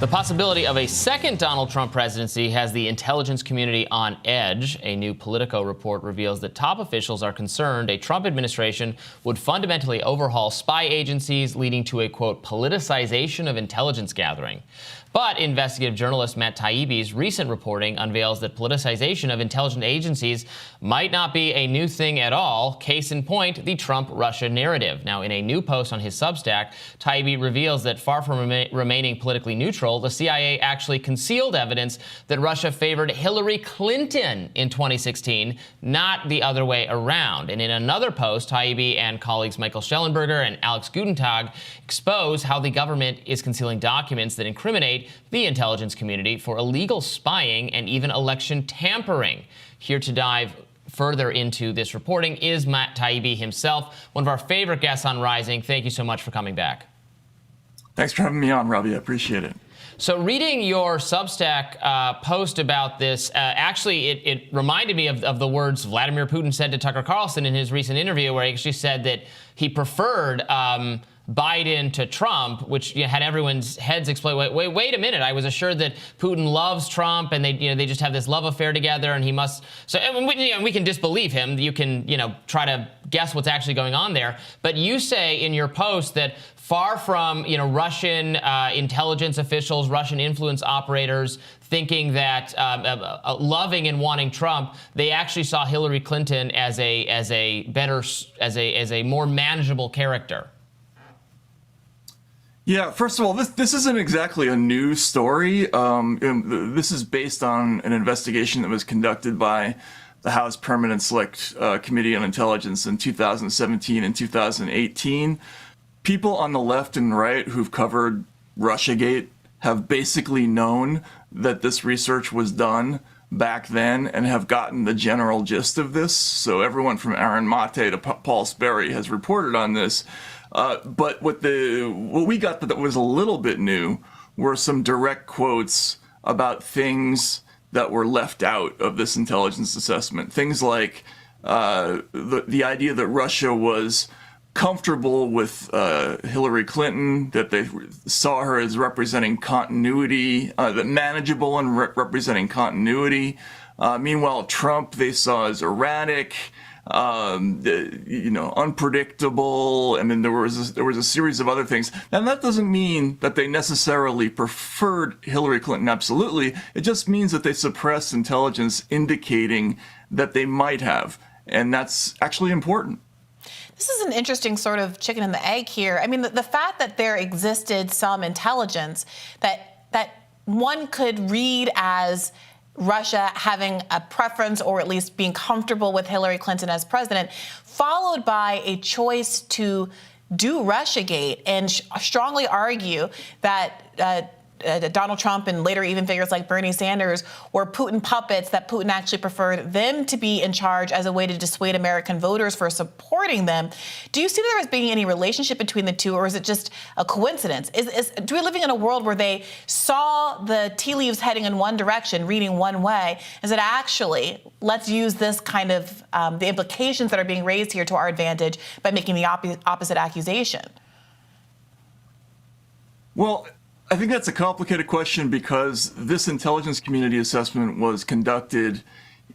The possibility of a second Donald Trump presidency has the intelligence community on edge. A new Politico report reveals that top officials are concerned a Trump administration would fundamentally overhaul spy agencies, leading to a, quote, politicization of intelligence gathering. But investigative journalist Matt Taibbi's recent reporting unveils that politicization of intelligence agencies might not be a new thing at all. Case in point, the Trump-Russia narrative. Now, in a new post on his Substack, Taibbi reveals that far from remaining politically neutral, the CIA actually concealed evidence that Russia favored Hillary Clinton in 2016, not the other way around. And in another post, Taibbi and colleagues Michael Schellenberger and Alex Gutentag expose how the government is concealing documents that incriminate the intelligence community for illegal spying and even election tampering. Here to dive further into this reporting is Matt Taibbi himself, one of our favorite guests on Rising. Thank you so much for coming back. Thanks for having me on, Robbie. I appreciate it. So reading your Substack post about this, actually, it reminded me of the words Vladimir Putin said to Tucker Carlson in his recent interview, where he actually said that he preferred Biden to Trump, which had everyone's heads explode. Wait a minute! I was assured that Putin loves Trump, and they just have this love affair together, and he must. So we can disbelieve him. You can try to guess what's actually going on there. But you say in your post that far from Russian intelligence officials, Russian influence operators thinking that loving and wanting Trump, they actually saw Hillary Clinton as a more manageable character. Yeah, first of all, this isn't exactly a new story. This is based on an investigation that was conducted by the House Permanent Select Committee on Intelligence in 2017 and 2018. People on the left and right who've covered Russiagate have basically known that this research was done back then and have gotten the general gist of this. So everyone from Aaron Mate to Paul Sperry has reported on this. But what we got that was a little bit new were some direct quotes about things that were left out of this intelligence assessment. Things like the idea that Russia was comfortable with Hillary Clinton, that they saw her as representing continuity, that manageable and representing continuity. Meanwhile, Trump they saw as erratic, unpredictable. I mean, there was a series of other things. And that doesn't mean that they necessarily preferred Hillary Clinton, absolutely. It just means that they suppressed intelligence indicating that they might have. And that's actually important. This is an interesting sort of chicken and the egg here. I mean, the fact that there existed some intelligence that one could read as Russia having a preference or at least being comfortable with Hillary Clinton as president, followed by a choice to do Russiagate and strongly argue that Donald Trump and later even figures like Bernie Sanders were Putin puppets, that Putin actually preferred them to be in charge as a way to dissuade American voters for supporting them. Do you see there as being any relationship between the two, or is it just a coincidence? Do we living in a world where they saw the tea leaves heading in one direction, reading one way? Is it actually, let's use this kind of, the implications that are being raised here to our advantage by making the opposite accusation? Well, I think that's a complicated question because this intelligence community assessment was conducted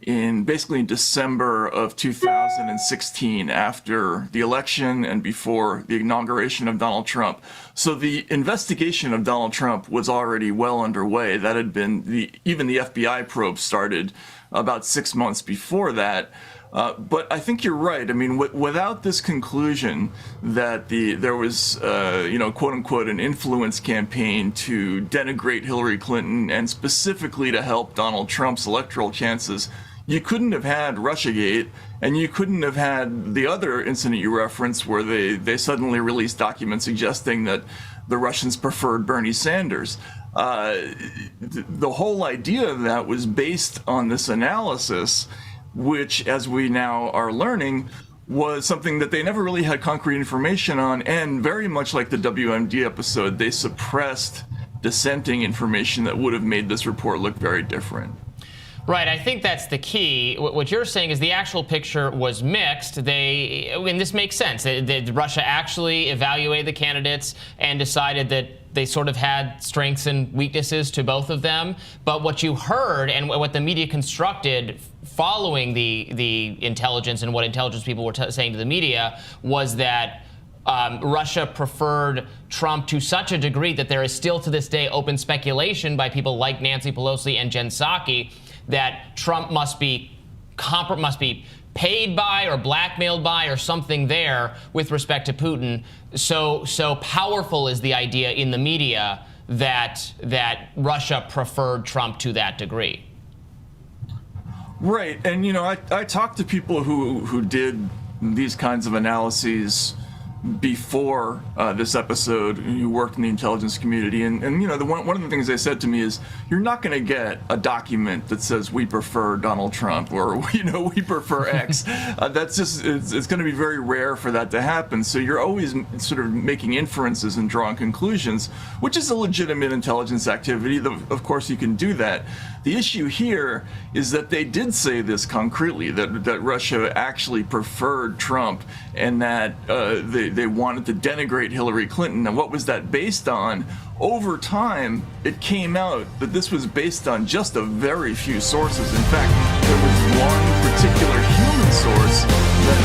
basically in December of 2016 after the election and before the inauguration of Donald Trump. So the investigation of Donald Trump was already well underway. That had been even the FBI probe started about 6 months before that. But I think you're right. I mean, without this conclusion that there was, quote unquote, an influence campaign to denigrate Hillary Clinton and specifically to help Donald Trump's electoral chances, you couldn't have had Russiagate, and you couldn't have had the other incident you referenced where they suddenly released documents suggesting that the Russians preferred Bernie Sanders. The whole idea of that was based on this analysis, which, as we now are learning, was something that they never really had concrete information on, and very much like the WMD episode, they suppressed dissenting information that would have made this report look very different. Right, I think that's the key. What you're saying is the actual picture was mixed. And this makes sense. Russia actually evaluated the candidates and decided that they sort of had strengths and weaknesses to both of them. But what you heard and what the media constructed following the intelligence and what intelligence people were saying to the media was that Russia preferred Trump to such a degree that there is still to this day open speculation by people like Nancy Pelosi and Jen Psaki that Trump must be paid by or blackmailed by or something there with respect to Putin. So powerful is the idea in the media that Russia preferred Trump to that degree. Right, and I talked to people who did these kinds of analyses before this episode, who worked in the intelligence community, and one of the things they said to me is, you're not going to get a document that says we prefer Donald Trump or we prefer X. That's just it's going to be very rare for that to happen. So you're always sort of making inferences and drawing conclusions, which is a legitimate intelligence activity. Of course, you can do that. The issue here is that they did say this concretely, that Russia actually preferred Trump and that they wanted to denigrate Hillary Clinton. And what was that based on? Over time, it came out that this was based on just a very few sources. In fact, there was one particular human source that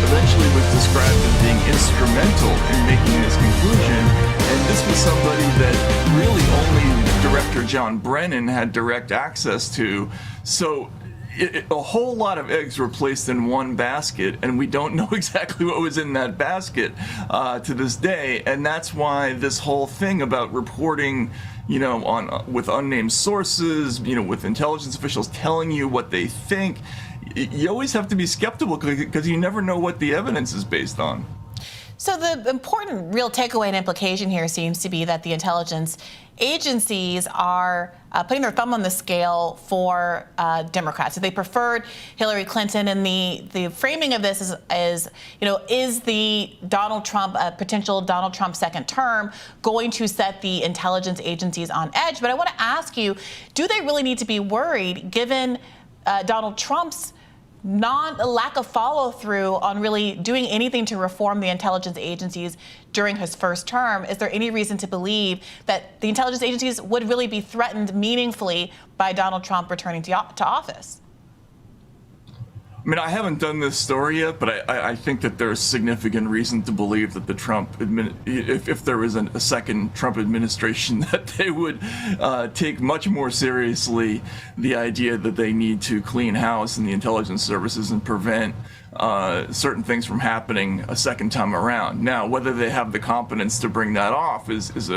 eventually was described as being instrumental in making this conclusion. And this was somebody that really only Director John Brennan had direct access to. So a whole lot of eggs were placed in one basket, and we don't know exactly what was in that basket to this day. And that's why this whole thing about reporting, with unnamed sources, with intelligence officials telling you what they think, you always have to be skeptical because you never know what the evidence is based on. So the important real takeaway and implication here seems to be that the intelligence agencies are putting their thumb on the scale for Democrats. So they preferred Hillary Clinton, and the framing of this is the Donald Trump, potential Donald Trump second term, going to set the intelligence agencies on edge? But I want to ask you, do they really need to be worried given Donald Trump's lack of follow through on really doing anything to reform the intelligence agencies during his first term? Is there any reason to believe that the intelligence agencies would really be threatened meaningfully by Donald Trump returning to office? I mean, I haven't done this story yet, but I think that there's significant reason to believe that if there is a second Trump administration, that they would take much more seriously the idea that they need to clean house in the intelligence services and prevent certain things from happening a second time around. Now, whether they have the competence to bring that off is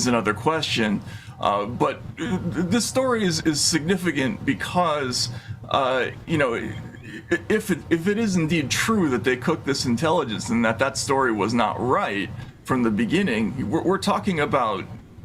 another question. But this story is significant because, if it is indeed true that they cooked this intelligence and that story was not right from the beginning, we're talking about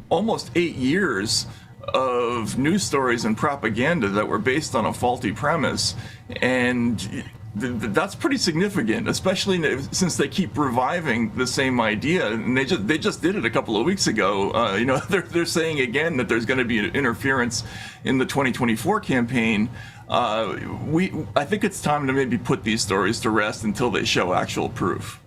almost 8 years of news stories and propaganda that were based on a faulty premise. And that's pretty significant, especially since they keep reviving the same idea. And they just did it a couple of weeks ago. They're saying again that there's going to be interference in the 2024 campaign. I think it's time to maybe put these stories to rest until they show actual proof.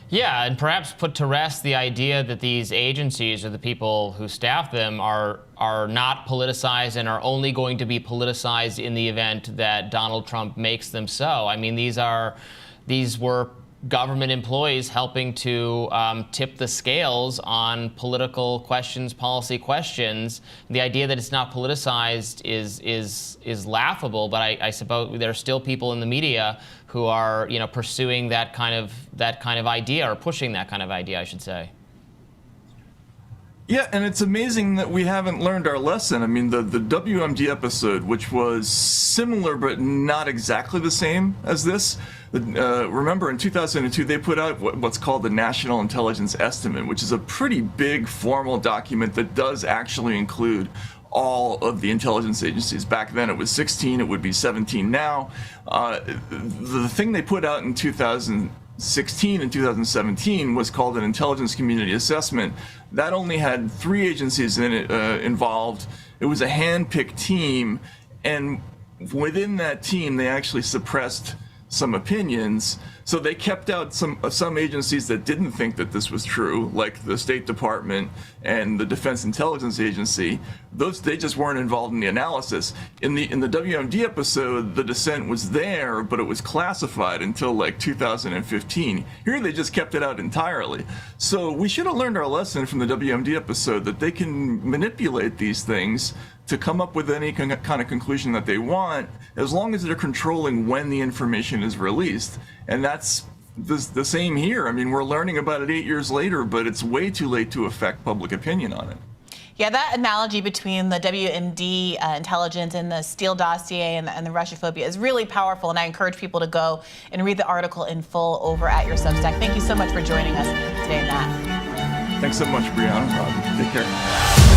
Yeah, and perhaps put to rest the idea that these agencies or the people who staff them are not politicized and are only going to be politicized in the event that Donald Trump makes them so. I mean, these were government employees helping to tip the scales on political questions, policy questions. The idea that it's not politicized is laughable, but I suppose there are still people in the media who are pursuing that kind of idea, or pushing that kind of idea, I should say. Yeah, and it's amazing that we haven't learned our lesson. I mean, the WMD episode, which was similar but not exactly the same as this, remember in 2002 they put out what's called the National Intelligence Estimate, which is a pretty big formal document that does actually include all of the intelligence agencies. Back then it was 16, it would be 17 now. The thing they put out in 2016 and 2017 was called an Intelligence Community Assessment. That only had 3 agencies in it involved. It was a hand-picked team, And within that team, they actually suppressed some opinions. So they kept out some agencies that didn't think that this was true, like the State Department and the Defense Intelligence Agency. They just weren't involved in the analysis. In the WMD episode, the dissent was there, but it was classified until like 2015. Here they just kept it out entirely. So we should have learned our lesson from the WMD episode that they can manipulate these things to come up with any kind of conclusion that they want, as long as they're controlling when the information is released. And that's the same here. I mean, we're learning about it 8 years later, but it's way too late to affect public opinion on it. Yeah, that analogy between the WMD intelligence and the Steele dossier and the Russophobia is really powerful, and I encourage people to go and read the article in full over at your Substack. Thank you so much for joining us today, Matt. Thanks so much, Brianna. Take care.